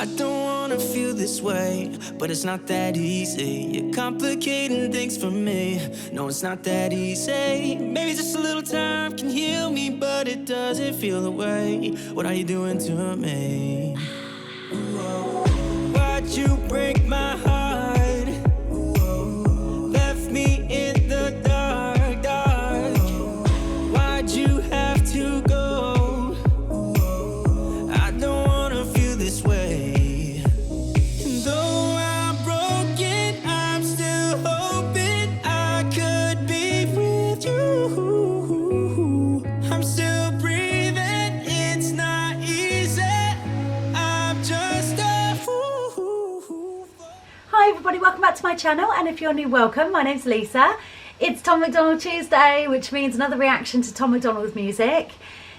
I don't wanna feel this way, but it's not that easy. You're complicating things for me. No, it's not that easy. Maybe just a little time can heal me, but it doesn't feel the way. What are you doing to me? Why'd you break my heart? Left me in the dark, dark. Why'd you have to go? I don't wanna feel this way. And though I'm broken, I'm still hoping I could be with you. I'm still breathing, it's not easy. I'm just a fool. Hi everybody, welcome back to my channel, and if you're new, welcome. My name's Lisa. It's Tom MacDonald Tuesday, which means another reaction to Tom MacDonald's music.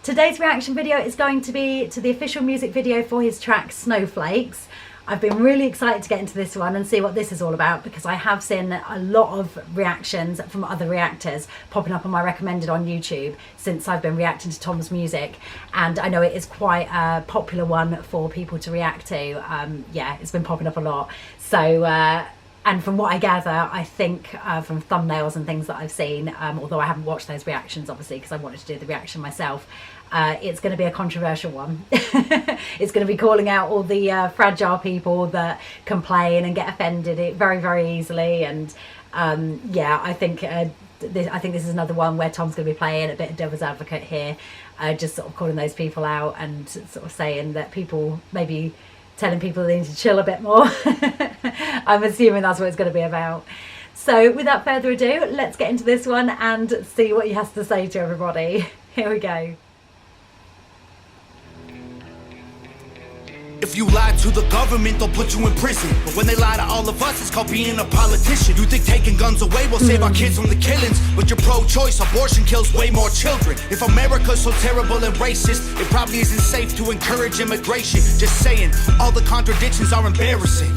Today's reaction video is going to be to the official music video for his track Snowflakes. I've been really excited to get into this one and see what this is all about, because I have seen a lot of reactions from other reactors popping up on my recommended on YouTube since I've been reacting to Tom's music, and I know it is quite a popular one for people to react to. Yeah, it's been popping up a lot. So and from what I gather, I think from thumbnails and things that I've seen, although I haven't watched those reactions obviously because I wanted to do the reaction myself, it's going to be a controversial one. It's going to be calling out all the fragile people that complain and get offended very, very easily. And yeah, I think this is another one where Tom's going to be playing a bit of devil's advocate here, just sort of calling those people out and sort of saying that people maybe telling people they need to chill a bit more. I'm assuming that's what it's going to be about. So without further ado, let's get into this one and see what he has to say to everybody. Here we go. If you lie to the government, they'll put you in prison. But when they lie to all of us, it's called being a politician. You think taking guns away will save our kids from the killings, but you're pro-choice, abortion kills way more children. If America's so terrible and racist, it probably isn't safe to encourage immigration. Just saying, all the contradictions are embarrassing.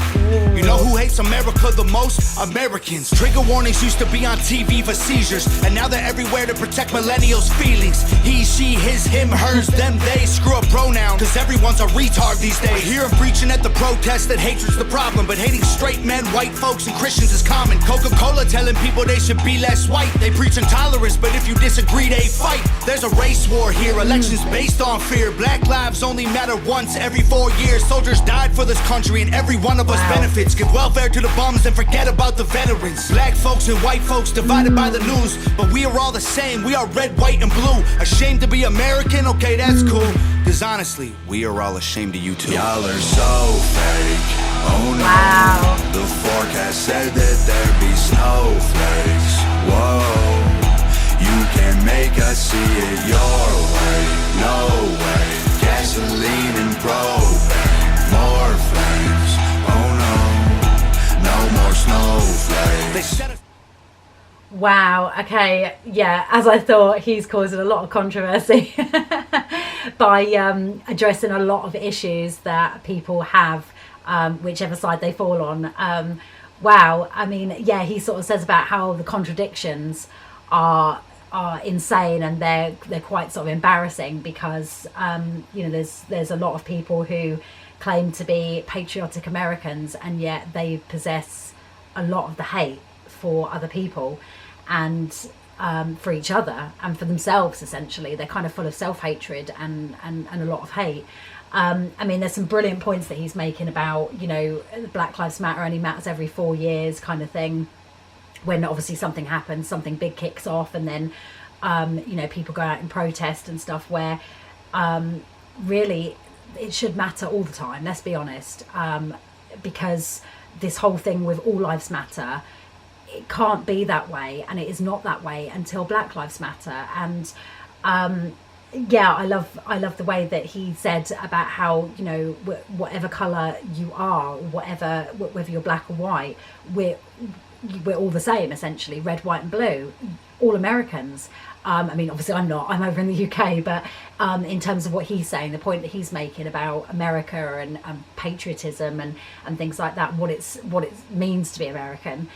You know who hates America the most? Americans. Trigger warnings used to be on TV for seizures, and now they're everywhere to protect millennials' feelings. He, she, his, him, hers, them, they. Screw a pronoun, cause everyone's a retard these days. I hear him preaching at the protest that hatred's the problem, but hating straight men, white folks, and Christians is common. Coca-Cola telling people they should be less white. They preach intolerance, but if you disagree, they fight. There's a race war here, elections based on fear. Black lives only matter once every 4 years. Soldiers died for this country, and every one of us benefits. Give welfare to the bums and forget about the veterans. Black folks and white folks divided by the news, but we are all the same. We are red, white, and blue. Ashamed to be American? Okay, that's cool. Cause honestly, we are all ashamed of you too. Y'all are so fake. Oh no. Wow. The forecast said that there'd be snowflakes. Whoa. You can make us see it your way. No way. Gasoline and propane. More flames. Oh no. No more snowflakes. They said it. Wow, okay, yeah, as I thought, he's causing a lot of controversy by addressing a lot of issues that people have, whichever side they fall on. Wow, I mean, yeah, he sort of says about how the contradictions are insane, and they're quite sort of embarrassing because you know, there's a lot of people who claim to be patriotic Americans, and yet they possess a lot of the hate for other people and for each other and for themselves. Essentially, they're kind of full of self-hatred and a lot of hate. I mean, there's some brilliant points that he's making about, you know, Black Lives Matter only matters every 4 years kind of thing, when obviously something happens, something big kicks off, and then you know, people go out and protest and stuff, where really it should matter all the time, let's be honest, because this whole thing with all lives matter, it can't be that way, and it is not that way until Black Lives Matter. And yeah, I love the way that he said about how, you know, whatever colour you are, whether you're black or white, we're all the same, essentially, red, white and blue, all Americans. I mean, obviously I'm not, I'm over in the UK, but in terms of what he's saying, the point that he's making about America and patriotism and things like that, what it means to be American,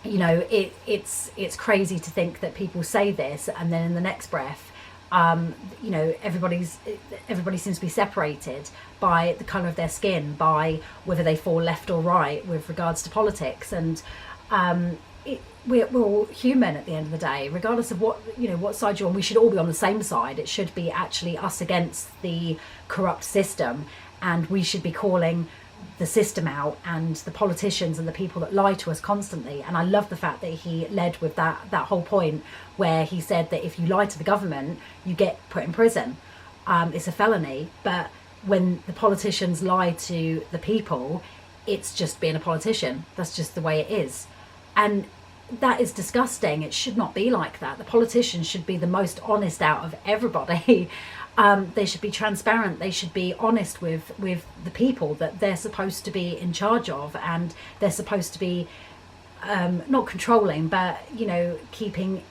you know, it's crazy to think that people say this and then in the next breath You know, everybody seems to be separated by the colour of their skin, by whether they fall left or right with regards to politics, and we're all human at the end of the day, regardless of what side you're on. We should all be on the same side. It should be actually us against the corrupt system, and we should be calling the system out and the politicians and the people that lie to us constantly. And I love the fact that he led with that whole point where he said that if you lie to the government, you get put in prison. It's a felony. But when the politicians lie to the people, it's just being a politician. That's just the way it is. And that is disgusting. It should not be like that. The politicians should be the most honest out of everybody. They should be transparent. They should be honest with the people that they're supposed to be in charge of, and they're supposed to be not controlling, but keeping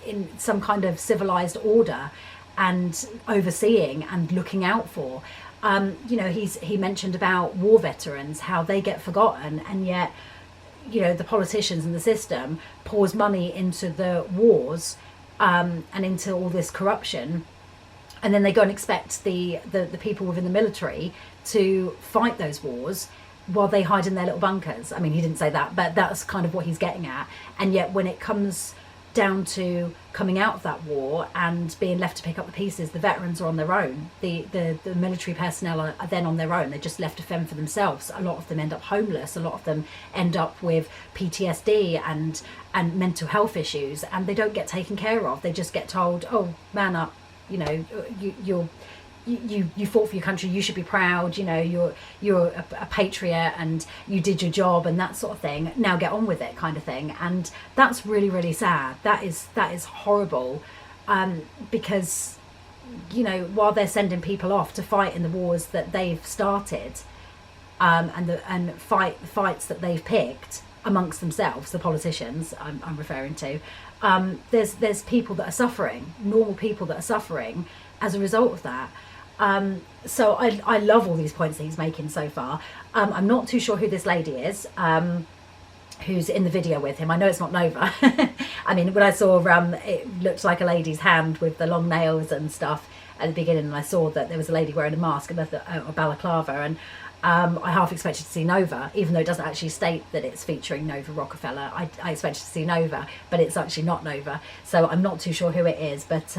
in some kind of civilized order and overseeing and looking out for. He mentioned about war veterans, how they get forgotten, and yet the politicians and the system pours money into the wars and into all this corruption. And then they go and expect the people within the military to fight those wars while they hide in their little bunkers. I mean, he didn't say that, but that's kind of what he's getting at. And yet when it comes down to coming out of that war and being left to pick up the pieces, the veterans are on their own. The military personnel are then on their own. They're just left to fend for themselves. A lot of them end up homeless. A lot of them end up with PTSD and mental health issues, and they don't get taken care of. They just get told, oh, man up. You fought for your country, you should be proud, you're a patriot and you did your job and that sort of thing, now get on with it, kind of thing. And that's really, really sad. That is horrible, because while they're sending people off to fight in the wars that they've started, and fight the fights that they've picked amongst themselves, the politicians I'm referring to, there's people that are suffering, normal people that are suffering as a result of that. So I love all these points that he's making so far. I'm not too sure who this lady is, who's in the video with him. I know it's not Nova. I mean, when I saw it looked like a lady's hand with the long nails and stuff at the beginning, and I saw that there was a lady wearing a mask and a balaclava, and I half expected to see Nova, even though it doesn't actually state that it's featuring Nova Rockafeller. I expected to see Nova, but it's actually not Nova, so I'm not too sure who it is. But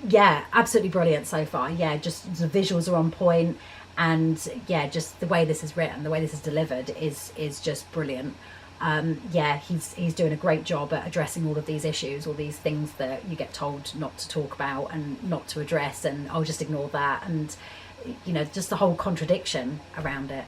yeah, absolutely brilliant so far. Yeah, just the visuals are on point, and yeah, just the way this is written, the way this is delivered is just brilliant. Yeah, he's doing a great job at addressing all of these issues, all these things that you get told not to talk about and not to address, and I'll just ignore that, and just the whole contradiction around it.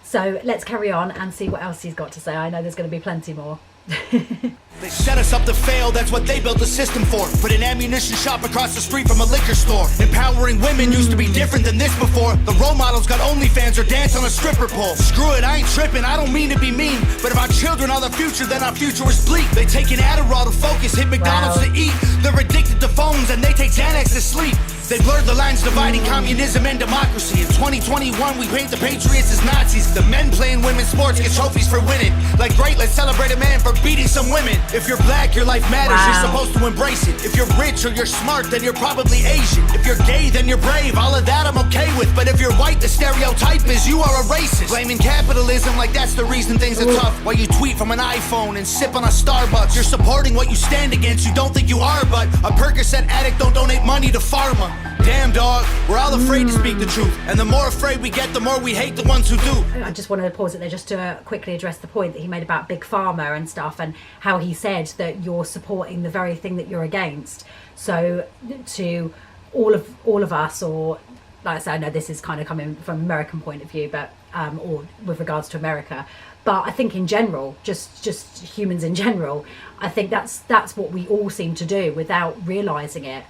So let's carry on and see what else he's got to say. I know there's going to be plenty more. They set us up to fail, that's what they built the system for. Put an ammunition shop across the street from a liquor store. Empowering women used to be different than this before. The role models got OnlyFans or dance on a stripper pole. Screw it, I ain't tripping, I don't mean to be mean, but if our children are the future, then our future is bleak. They take an Adderall to focus, hit McDonald's to eat. They're addicted to phones and they take Xanax to sleep. They blurred the lines dividing communism and democracy. In 2021, we paint the patriots as Nazis. The men playing women's sports get trophies for winning. Like, great, let's celebrate a man for beating some women. If you're black, your life matters, You're supposed to embrace it. If you're rich or you're smart, then you're probably Asian. If you're gay, then you're brave, all of that I'm okay with. But if you're white, the stereotype is you are a racist. Blaming capitalism like that's the reason things are tough. While you tweet from an iPhone and sip on a Starbucks, you're supporting what you stand against, you don't think you are. But a Percocet addict don't donate money to pharma. Damn, dog, we're all afraid to speak the truth. And the more afraid we get, the more we hate the ones who do. I just want to pause it there just to quickly address the point that he made about Big Pharma and stuff, and how he said that you're supporting the very thing that you're against. So to all of us, or like I said, I know this is kind of coming from an American point of view, but or with regards to America, but I think in general, just humans in general, I think that's what we all seem to do without realizing it.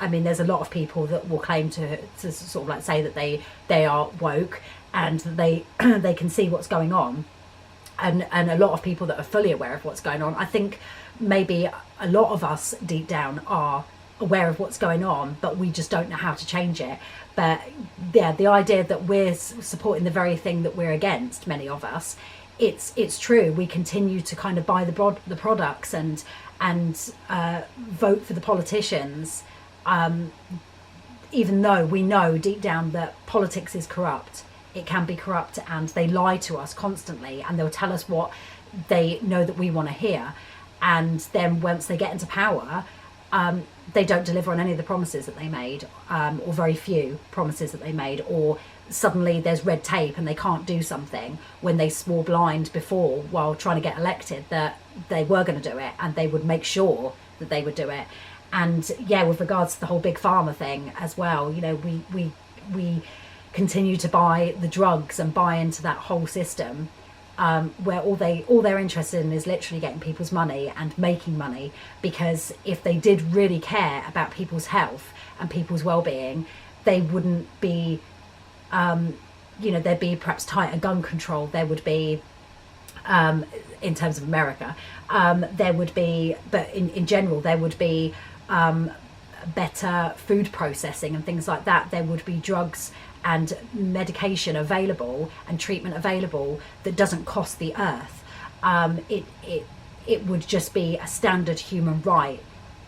I mean, there's a lot of people that will claim to sort of like say that they are woke and they can see what's going on, and a lot of people that are fully aware of what's going on. I think maybe a lot of us deep down are aware of what's going on, but we just don't know how to change it. But yeah, the idea that we're supporting the very thing that we're against, many of us, it's true. We continue to kind of buy the products and vote for the politicians, even though we know deep down that politics is corrupt. It can be corrupt, and they lie to us constantly, and they'll tell us what they know that we want to hear. And then once they get into power, they don't deliver on any of the promises that they made, or very few promises that they made, or suddenly there's red tape and they can't do something when they swore blind before while trying to get elected that they were going to do it, and they would make sure that they would do it. And yeah, with regards to the whole big pharma thing as well, you know, we continue to buy the drugs and buy into that whole system, where all they're interested in is literally getting people's money and making money. Because if they did really care about people's health and people's well-being, they wouldn't be, you know, there'd be perhaps tighter gun control. There would be, in terms of America, there would be, but in general, there would be better food processing and things like that. There would be drugs and medication available and treatment available that doesn't cost the earth. It would just be a standard human right,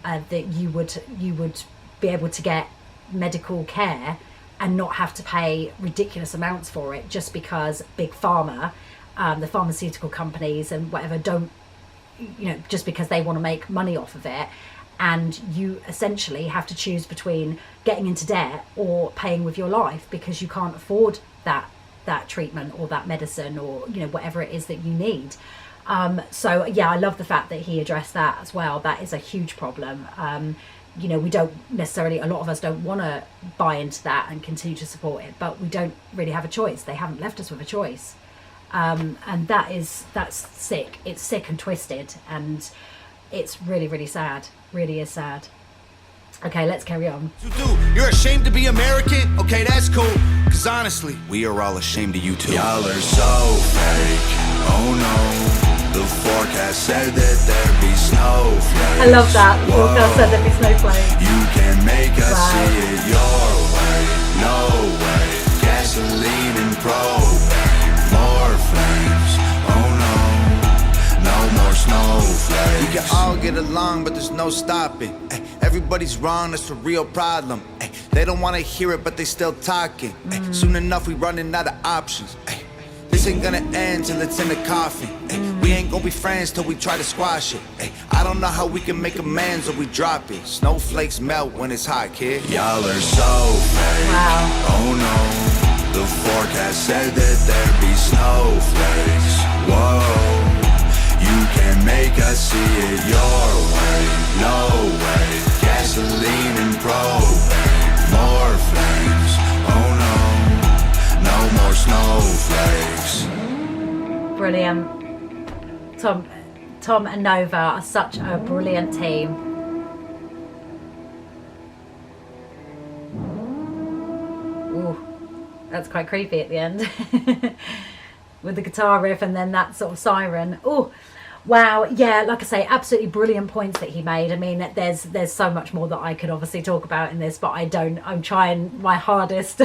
that you would be able to get medical care and not have to pay ridiculous amounts for it just because big pharma, the pharmaceutical companies and whatever, don't, you know, just because they want to make money off of it. And you essentially have to choose between getting into debt or paying with your life because you can't afford that treatment or that medicine or, you know, whatever it is that you need. So yeah, I love the fact that he addressed that as well. That is a huge problem. You know, we don't necessarily, a lot of us don't want to buy into that and continue to support it, but we don't really have a choice. They haven't left us with a choice. And that's sick. It's sick and twisted, and it's really, really sad. Really is sad. Okay, let's carry on. You're ashamed to be American? Okay, that's cool. Cause honestly, we are all ashamed of you too. Y'all are so fake. Oh no. The forecast said that there'd be snowflakes. I love that. The forecast said there'd be snowflakes. You can make us see it your way. No way. Gasoline and propane. More flames. Oh no. No more snowflakes. We can all get along, but there's no stopping. Ay, everybody's wrong, that's a real problem. Ay, they don't want to hear it, but they still talking. Ay, soon enough, we running out of options. Ay, this ain't gonna end till it's in the coffin. Ay, we ain't gonna be friends till we try to squash it. Ay, I don't know how we can make amends or we drop it. Snowflakes melt when it's hot, kid. Y'all are so fake. Wow. Oh no. The forecast said that there'd be snowflakes. Whoa. You can make us see it your way. No way. Gasoline and propane. More flames. Oh no. No more snowflakes. Brilliant. Tom and Nova are such a brilliant team. Ooh, that's quite creepy at the end. With the guitar riff and then that sort of siren. Oh, wow. Yeah, like I say, absolutely brilliant points that he made. I mean, there's so much more that I could obviously talk about in this, but I don't. I'm trying my hardest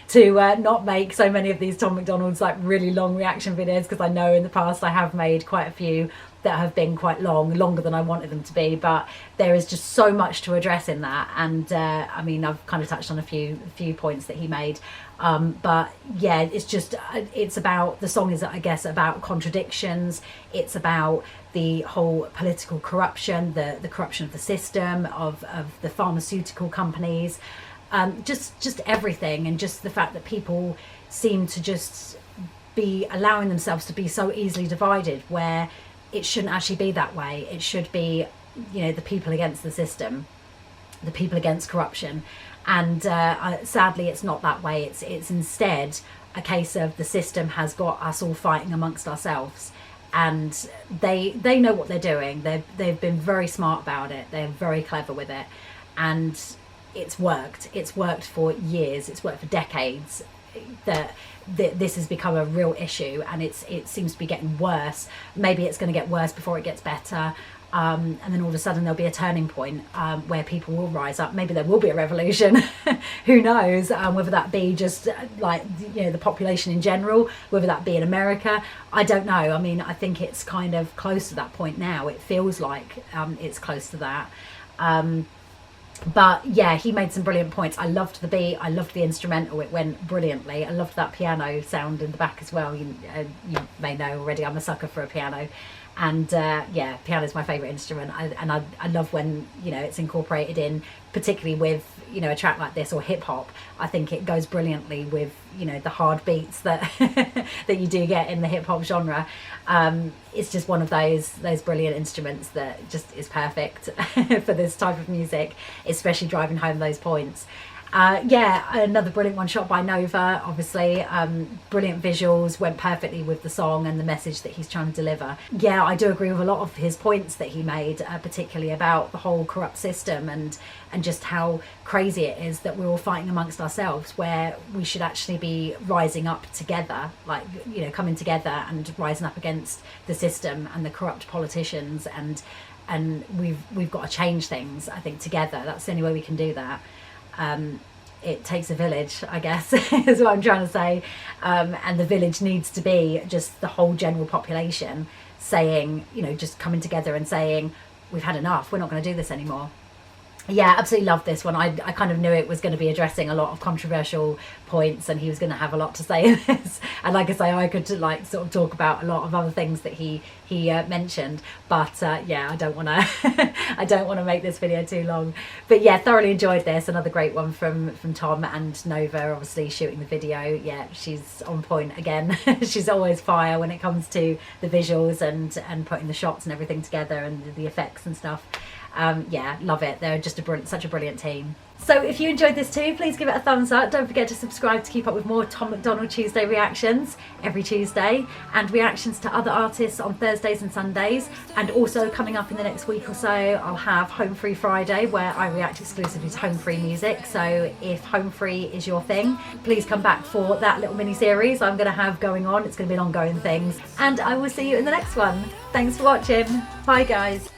to not make so many of these Tom MacDonald's like really long reaction videos, because I know in the past I have made quite a few that have been quite long, longer than I wanted them to be, but there is just so much to address in that. And I mean, I've kind of touched on a few points that he made. But yeah, it's about, the song is, I guess, about contradictions. It's about the whole political corruption, the corruption of the system, of the pharmaceutical companies, just everything. And just the fact that people seem to just be allowing themselves to be so easily divided, where it shouldn't actually be that way. It should be, you know, the people against the system, the people against corruption. And sadly, it's not that way. It's instead a case of the system has got us all fighting amongst ourselves, and they know what they're doing. They've been very smart about it. They're very clever with it, and it's worked. It's worked for years. It's worked for decades. That this has become a real issue, and it seems to be getting worse. Maybe it's going to get worse before it gets better. and then all of a sudden there'll be a turning point where people will rise up. Maybe there will be a revolution. Who knows? Whether that be just like, you know, the population in general, whether that be in America, I don't know. I mean, I think it's kind of close to that point now. It feels like it's close to that. But yeah, he made some brilliant points. I loved the beat. I loved the instrumental. It went brilliantly. I loved that piano sound in the back as well. You may know already, I'm a sucker for a piano. And yeah, piano is my favourite instrument. I love when, you know, it's incorporated in, particularly with, you know, a track like this or hip hop. I think it goes brilliantly with, you know, the hard beats that that you do get in the hip hop genre. It's just one of those brilliant instruments that just is perfect for this type of music, especially driving home those points. Yeah, another brilliant one shot by Nova, obviously. Brilliant visuals, went perfectly with the song and the message that he's trying to deliver. Yeah, I do agree with a lot of his points that he made, particularly about the whole corrupt system and just how crazy it is that we're all fighting amongst ourselves, where we should actually be rising up together, like, you know, coming together and rising up against the system and the corrupt politicians, and we've got to change things, I think, together. That's the only way we can do that. It takes a village, I guess, is what I'm trying to say. And the village needs to be just the whole general population saying, you know, just coming together and saying, we've had enough, we're not going to do this anymore. Yeah, absolutely love this one. I kind of knew it was going to be addressing a lot of controversial points, and he was going to have a lot to say in this. And like I say, I could like sort of talk about a lot of other things that he mentioned, but yeah, I don't want to make this video too long. But yeah, thoroughly enjoyed this. Another great one from Tom and Nova, obviously shooting the video. Yeah, she's on point again. She's always fire when it comes to the visuals and putting the shots and everything together and the effects and stuff. Yeah, love it. They're just such a brilliant team. So if you enjoyed this too, please give it a thumbs up. Don't forget to subscribe to keep up with more Tom MacDonald Tuesday reactions every Tuesday, and reactions to other artists on Thursdays and Sundays. And also coming up in the next week or so, I'll have Home Free Friday, where I react exclusively to home free music. So if home free is your thing, please come back for that little mini series I'm going to have going on. It's going to be an ongoing thing, and I will see you in the next one. Thanks for watching. Bye guys.